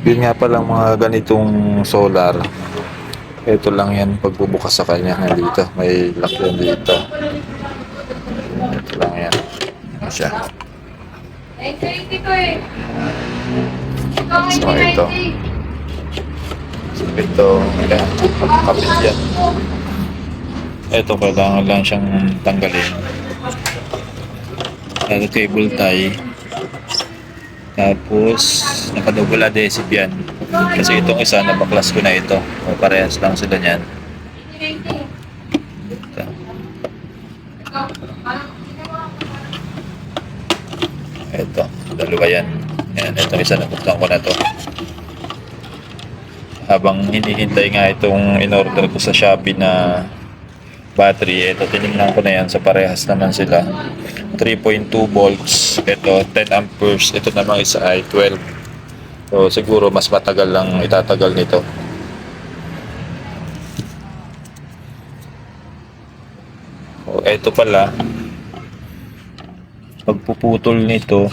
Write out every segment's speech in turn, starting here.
Yun nga palang mga ganitong solar. Ito lang yan pagbubukas sa kanya. Dito, may lock yan dito. Ito lang yan. Ano siya. So ito. So ito, ayan, kapit yan. Ito, kailangan lang siyang tanggalin. Ito, cable tie. Tapos, nakadouble adhesive yan. Kasi itong isa, nabaklas ko na ito. O, parehas lang sila niyan. Ito. Ito, dalawa yan. Yan, itong isa, nabuksan ko na to. Habang hinihintay nga itong in-order ko sa Shopee na battery, ito, tinignan ko na yan. Sa parehas naman sila. 3.2 volts, ito 10 amperes, ito namang isa ay 12. So siguro mas matagal lang itatagal nito. So ito pala, pagpuputol nito,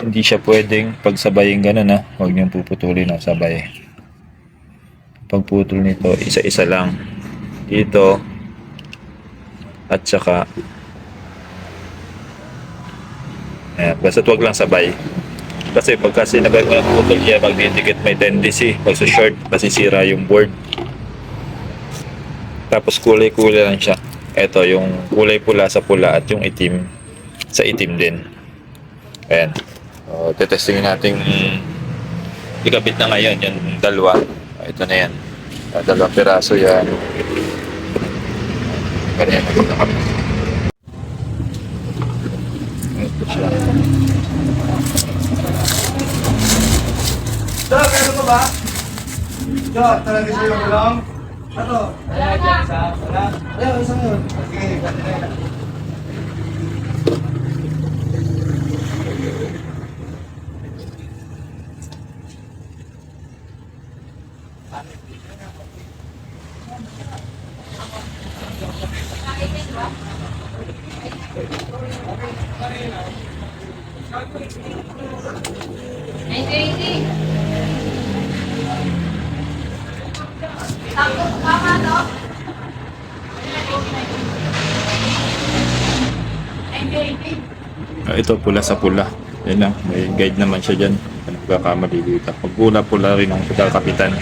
hindi siya pwedeng pagsabayin ganun na. Huwag niyong puputulin na sabay. Pagputol nito, isa-isa lang. Dito at saka basta't wag lang sabay. Kasi pagka sinabay mo ng putol niya, magdidikit, may tendency pag sa short, masisira yung board. Tapos kulay-kulay lang siya. Ito, yung kulay pula sa pula at yung itim sa itim din. Ayan. So, tetestingin natin ikabit na ngayon yung dalawa. Ito na yan. Dalawang piraso yan. Ganyan. Ito siya. Dok, ano pa ba? Dok, talaga siya yung ulong? Ano? Wala dyan, isa. Wala? Wala, isang yun. Sige, pati na yun. Ito, pula sa pula. Yan lang, may guide naman siya dyan. Nagkakamali dito. Pag pula-pula rin ang pagkakapitan.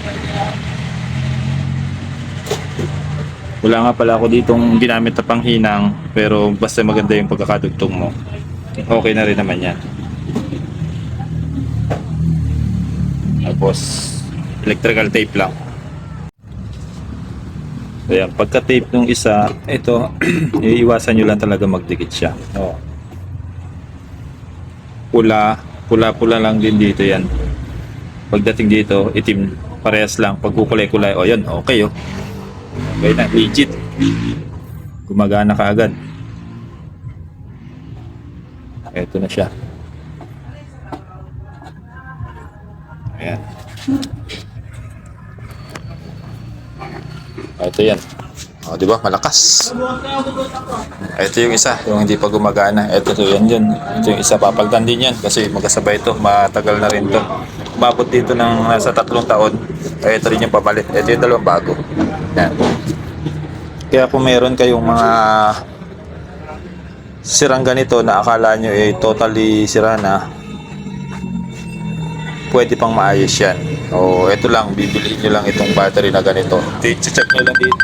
Wala nga pala ako ditong ginamit na panghinang, pero basta maganda yung pagkakadugtong mo, okay na rin naman yan. Tapos electrical tape lang. Ayan, pagka-tape nung isa, ito, iiwasan nyo lang talaga magdikit siya. Oh. Pula lang din dito yan. Pagdating dito, itim, parehas lang. Pag kukulay-kulay, o yun, okay oh. Okay na, legit. Gumagana ka agad. Ito na siya. Ayan. Ito yan. O, di ba? Malakas. Ito yung isa, yung hindi pa gumagana. Ito yan yun. Ito yung isa, papalitan din yan kasi magkasabay ito. Matagal na rin ito. Umabot dito ng nasa 3 taon. Ito rin yung papalit. Ito yung dalawang bago. Yan. Kaya kung meron kayong mga sirang ganito na akala nyo totally sira na, pwede pang maayos yan. O ito lang, bibiliin nyo lang itong battery na ganito. I-check nyo lang dito.